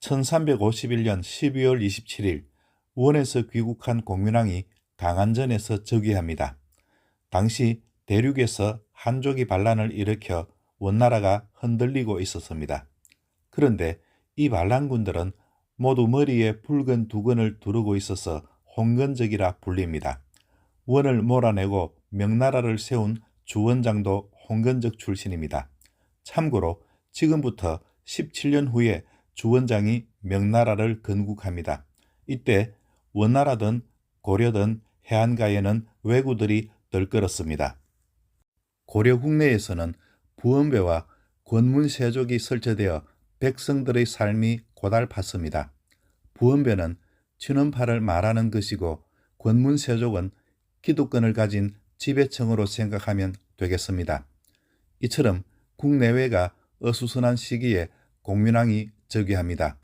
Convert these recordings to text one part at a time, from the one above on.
1351년 12월 27일 원에서 귀국한 공민왕이 강안전에서 즉위합니다. 당시 대륙에서 한족이 반란을 일으켜 원나라가 흔들리고 있었습니다. 그런데 이 반란군들은 모두 머리에 붉은 두건을 두르고 있어서 홍건적이라 불립니다. 원을 몰아내고 명나라를 세운 주원장도 홍건적 출신입니다. 참고로 지금부터 17년 후에 주원장이 명나라를 건국합니다. 이때 원나라든 고려든 해안가에는 왜구들이 들끓었습니다. 고려 국내에서는 부원배와 권문세족이 설치되어 백성들의 삶이 고달팠습니다. 부원배는 친원파를 말하는 것이고 권문세족은 기득권을 가진 지배층으로 생각하면 되겠습니다. 이처럼 국내외가 어수선한 시기에 공민왕이 즉위합니다.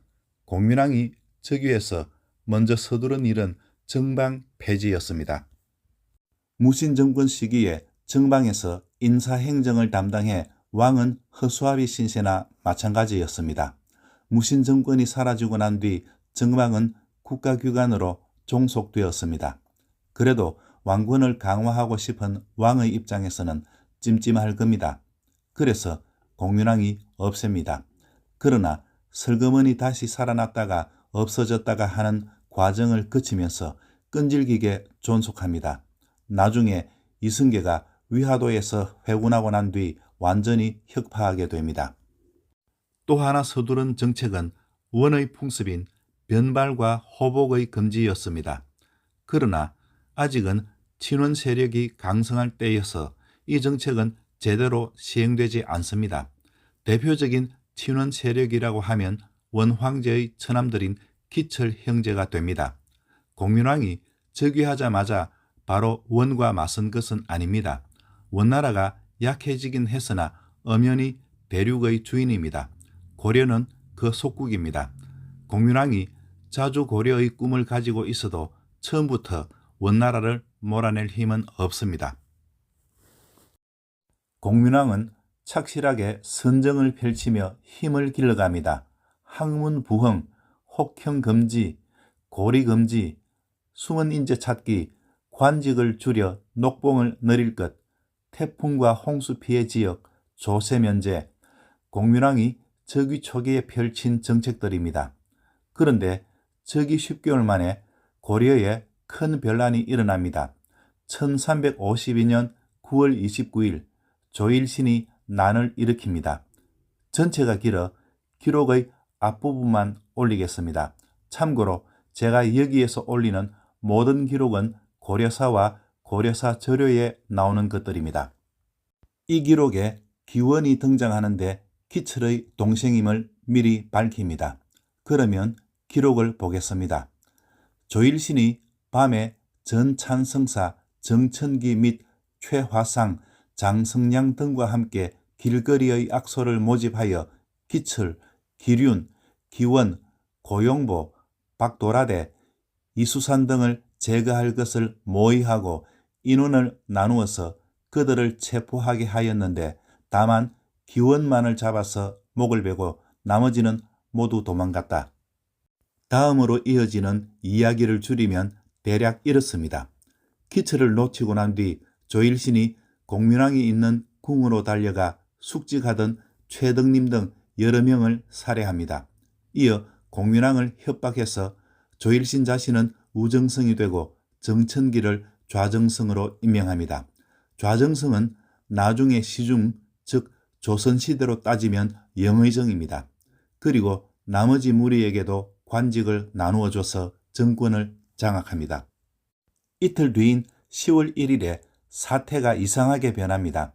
공민왕이 즉위해서 먼저 서두른 일은 정방 폐지였습니다. 무신정권 시기에 정방에서 인사행정을 담당해 왕은 허수아비 신세나 마찬가지였습니다. 무신정권이 사라지고 난 뒤 정방은 국가기관으로 종속되었습니다. 그래도 왕권을 강화하고 싶은 왕의 입장에서는 찜찜할 겁니다. 그래서 공민왕이 없앱니다. 그러나 슬그머니 다시 살아났다가 없어졌다가 하는 과정을 거치면서 끈질기게 존속합니다. 나중에 이승계가 위화도에서 회군하고 난 뒤 완전히 혁파하게 됩니다. 또 하나 서두른 정책은 원의 풍습인 변발과 호복의 금지였습니다. 그러나 아직은 친원 세력이 강성할 때여서 이 정책은 제대로 시행되지 않습니다. 대표적인 친원 세력이라고 하면 원황제의 처남들인 기철 형제가 됩니다. 공민왕이 즉위하자마자 바로 원과 맞선 것은 아닙니다. 원나라가 약해지긴 했으나 엄연히 대륙의 주인입니다. 고려는 그 속국입니다. 공민왕이 자주 고려의 꿈을 가지고 있어도 처음부터 원나라를 몰아낼 힘은 없습니다. 공민왕은 착실하게 선정을 펼치며 힘을 길러갑니다. 학문부흥, 혹형금지, 고리금지, 숨은 인재 찾기, 관직을 줄여 녹봉을 늘릴 것, 태풍과 홍수 피해 지역, 조세 면제, 공민왕이 즉위 초기에 펼친 정책들입니다. 그런데 즉위 10개월 만에 고려에 큰 변란이 일어납니다. 1352년 9월 29일 조일신이 난을 일으킵니다. 전체가 길어 기록의 앞부분만 올리겠습니다. 참고로 제가 여기에서 올리는 모든 기록은 고려사와 고려사 저료에 나오는 것들입니다. 이 기록에 기원이 등장하는데 기철의 동생임을 미리 밝힙니다. 그러면 기록을 보겠습니다. 조일신이 밤에 전찬성사, 정천기 및 최화상, 장성량 등과 함께 길거리의 악소를 모집하여 기철, 기륜, 기원, 고용보, 박도라대, 이수산 등을 제거할 것을 모의하고 인원을 나누어서 그들을 체포하게 하였는데 다만 기원만을 잡아서 목을 베고 나머지는 모두 도망갔다. 다음으로 이어지는 이야기를 줄이면 대략 이렇습니다. 기철을 놓치고 난 뒤 조일신이 공민왕이 있는 궁으로 달려가 숙직하던 최덕림 등 여러 명을 살해합니다. 이어 공민왕을 협박해서 조일신 자신은 우정성이 되고 정천기를 좌정성으로 임명합니다. 좌정성은 나중에 시중, 즉 조선시대로 따지면 영의정입니다. 그리고 나머지 무리에게도 관직을 나누어줘서 정권을 장악합니다. 이틀 뒤인 10월 1일에 사태가 이상하게 변합니다.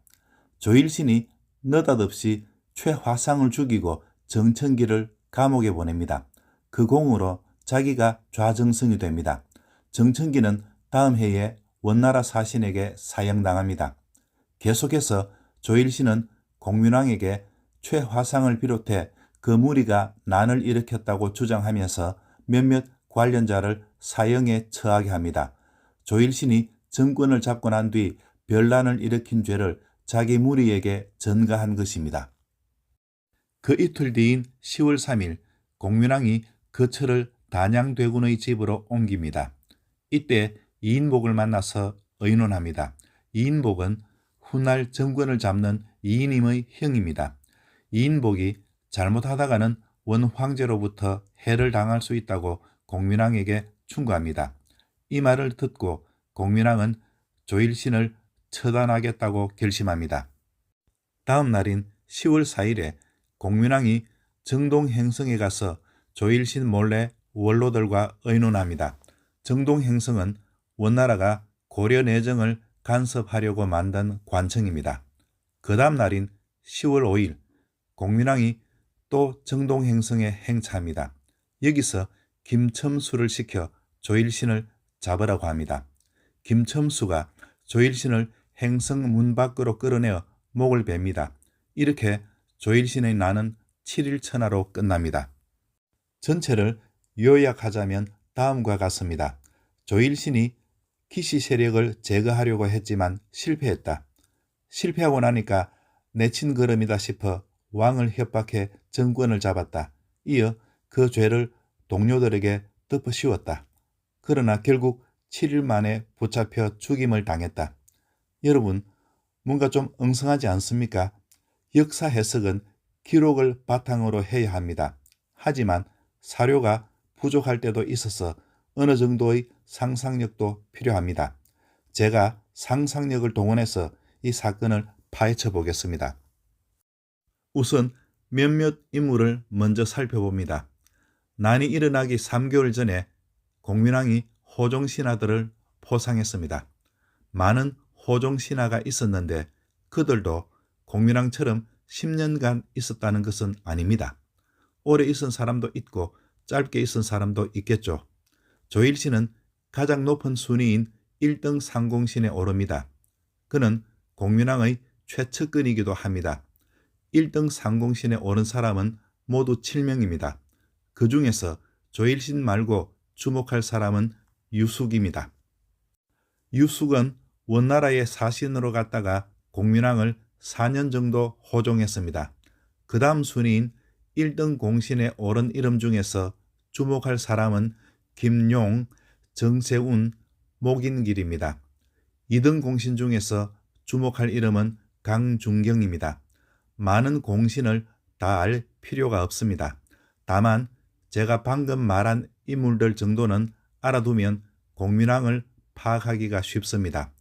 조일신이 느닷없이 최화상을 죽이고 정천기를 감옥에 보냅니다. 그 공으로 자기가 좌정성이 됩니다. 정천기는 다음 해에 원나라 사신에게 사형당합니다. 계속해서 조일신은 공민왕에게 최화상을 비롯해 그 무리가 난을 일으켰다고 주장하면서 몇몇 관련자를 사형에 처하게 합니다. 조일신이 정권을 잡고 난 뒤 변란을 일으킨 죄를 자기 무리에게 전가한 것입니다. 그 이틀 뒤인 10월 3일 공민왕이 거처를 단양대군의 집으로 옮깁니다. 이때 이인복을 만나서 의논합니다. 이인복은 훗날 정권을 잡는 이인임의 형입니다. 이인복이 잘못하다가는 원황제로부터 해를 당할 수 있다고 공민왕에게 충고합니다. 이 말을 듣고 공민왕은 조일신을 처단하겠다고 결심합니다. 다음 날인 10월 4일에 공민왕이 정동행성에 가서 조일신 몰래 원로들과 의논합니다. 정동행성은 원나라가 고려 내정을 간섭하려고 만든 관청입니다. 그 다음 날인 10월 5일 공민왕이 또 정동행성에 행차합니다. 여기서 김첨수를 시켜 조일신을 잡으라고 합니다. 김첨수가 조일신을 행성 문 밖으로 끌어내어 목을 뱁니다. 이렇게 조일신의 난은 7일 천하로 끝납니다. 전체를 요약하자면 다음과 같습니다. 조일신이 기시 세력을 제거하려고 했지만 실패했다. 실패하고 나니까 내친 걸음이다 싶어 왕을 협박해 정권을 잡았다. 이어 그 죄를 동료들에게 덮어씌웠다. 그러나 결국 7일 만에 붙잡혀 죽임을 당했다. 여러분, 뭔가 좀 엉성하지 않습니까? 역사 해석은 기록을 바탕으로 해야 합니다. 하지만 사료가 부족할 때도 있어서 어느 정도의 상상력도 필요합니다. 제가 상상력을 동원해서 이 사건을 파헤쳐 보겠습니다. 우선 몇몇 인물을 먼저 살펴봅니다. 난이 일어나기 3개월 전에 공민왕이 호종신하들을 포상했습니다. 많은 호종신하가 있었는데 그들도 공민왕처럼 10년간 있었다는 것은 아닙니다. 오래 있은 사람도 있고 짧게 있은 사람도 있겠죠. 조일신은 가장 높은 순위인 1등 상공신에 오릅니다. 그는 공민왕의 최측근이기도 합니다. 1등 상공신에 오른 사람은 모두 7명입니다. 그 중에서 조일신 말고 주목할 사람은 유숙입니다. 유숙은 원나라의 사신으로 갔다가 공민왕을 4년 정도 호종했습니다. 그 다음 순위인 1등 공신에 오른 이름 중에서 주목할 사람은 김용, 정세운, 목인길입니다. 2등 공신 중에서 주목할 이름은 강중경입니다. 많은 공신을 다 알 필요가 없습니다. 다만 제가 방금 말한 인물들 정도는 알아두면 공민왕을 파악하기가 쉽습니다.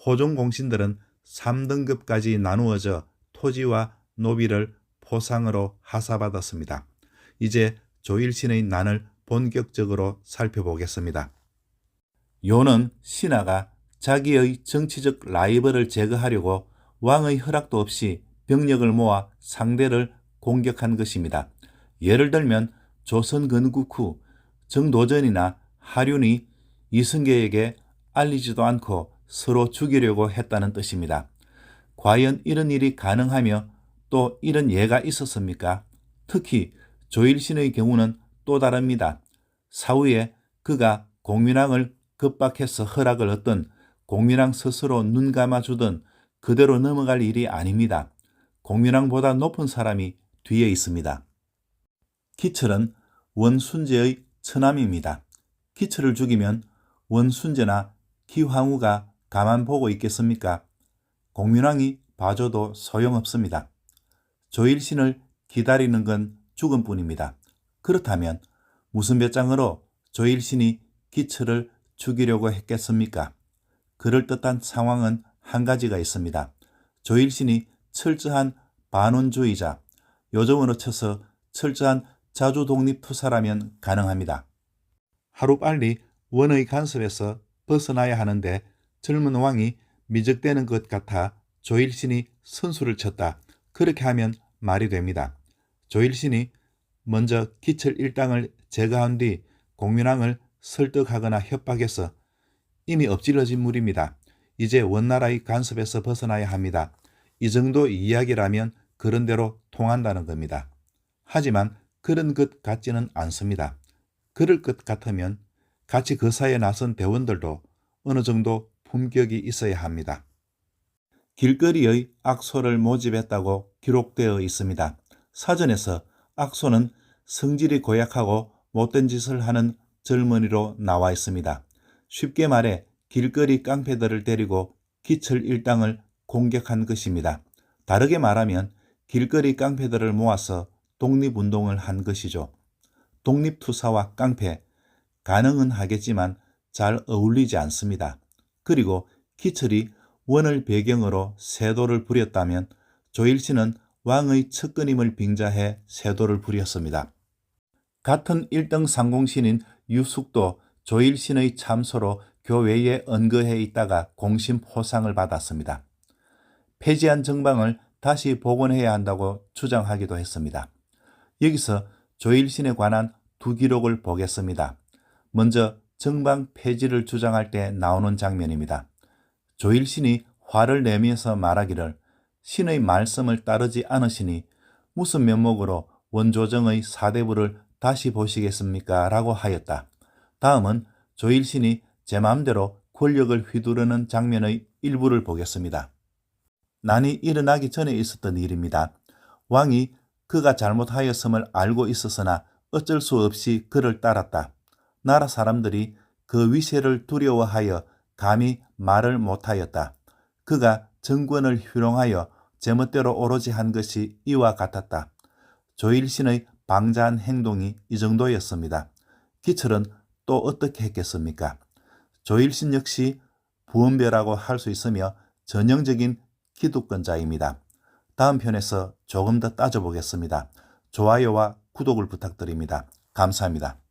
호종 공신들은 3등급까지 나누어져 토지와 노비를 포상으로 하사받았습니다. 이제 조일신의 난을 본격적으로 살펴보겠습니다. 요는 신하가 자기의 정치적 라이벌을 제거하려고 왕의 허락도 없이 병력을 모아 상대를 공격한 것입니다. 예를 들면 조선 건국 후 정도전이나 하륜이 이승계에게 알리지도 않고 서로 죽이려고 했다는 뜻입니다. 과연 이런 일이 가능하며 또 이런 예가 있었습니까? 특히 조일신의 경우는 또 다릅니다. 사후에 그가 공민왕을 겁박해서 허락을 얻던 공민왕 스스로 눈 감아주던 그대로 넘어갈 일이 아닙니다. 공민왕보다 높은 사람이 뒤에 있습니다. 기철은 원순제의 처남입니다. 기철을 죽이면 원순제나 기황후가 가만 보고 있겠습니까? 공민왕이 봐줘도 소용없습니다. 조일신을 기다리는 건 죽음뿐입니다. 그렇다면 무슨 배짱으로 조일신이 기철을 죽이려고 했겠습니까? 그럴듯한 상황은 한 가지가 있습니다. 조일신이 철저한 반원주의자, 요즘으로 쳐서 철저한 자주독립투사라면 가능합니다. 하루빨리 원의 간섭에서 벗어나야 하는데 젊은 왕이 미적대는 것 같아 조일신이 선수를 쳤다. 그렇게 하면 말이 됩니다. 조일신이 먼저 기철 일당을 제거한 뒤 공민왕을 설득하거나 협박해서 이미 엎질러진 물입니다. 이제 원나라의 간섭에서 벗어나야 합니다. 이 정도 이야기라면 그런 대로 통한다는 겁니다. 하지만 그런 것 같지는 않습니다. 그럴 것 같으면 같이 그 사이에 나선 대원들도 어느 정도 품격이 있어야 합니다. 길거리의 악소를 모집했다고 기록되어 있습니다. 사전에서 악소는 성질이 고약하고 못된 짓을 하는 젊은이로 나와 있습니다. 쉽게 말해 길거리 깡패들을 데리고 기철 일당을 공격한 것입니다. 다르게 말하면 길거리 깡패들을 모아서 독립운동을 한 것이죠. 독립투사와 깡패, 가능은 하겠지만 잘 어울리지 않습니다. 그리고 기철이 원을 배경으로 세도를 부렸다면 조일신은 왕의 측근임을 빙자해 세도를 부렸습니다. 같은 1등 상공신인 유숙도 조일신의 참소로 교외에 언거해 있다가 공심포상을 받았습니다. 폐지한 정방을 다시 복원해야 한다고 주장하기도 했습니다. 여기서 조일신에 관한 두 기록을 보겠습니다. 먼저 정방 폐지를 주장할 때 나오는 장면입니다. 조일신이 화를 내면서 말하기를 신의 말씀을 따르지 않으시니 무슨 면목으로 원조정의 사대부를 다시 보시겠습니까? 라고 하였다. 다음은 조일신이 제 마음대로 권력을 휘두르는 장면의 일부를 보겠습니다. 난이 일어나기 전에 있었던 일입니다. 왕이 그가 잘못하였음을 알고 있었으나 어쩔 수 없이 그를 따랐다. 나라 사람들이 그 위세를 두려워하여 감히 말을 못하였다. 그가 정권을 희롱하여 제멋대로 오로지 한 것이 이와 같았다. 조일신의 방자한 행동이 이 정도였습니다. 기철은 또 어떻게 했겠습니까? 조일신 역시 부원배라고 할 수 있으며 전형적인 기득권자입니다. 다음 편에서 조금 더 따져보겠습니다. 좋아요와 구독을 부탁드립니다. 감사합니다.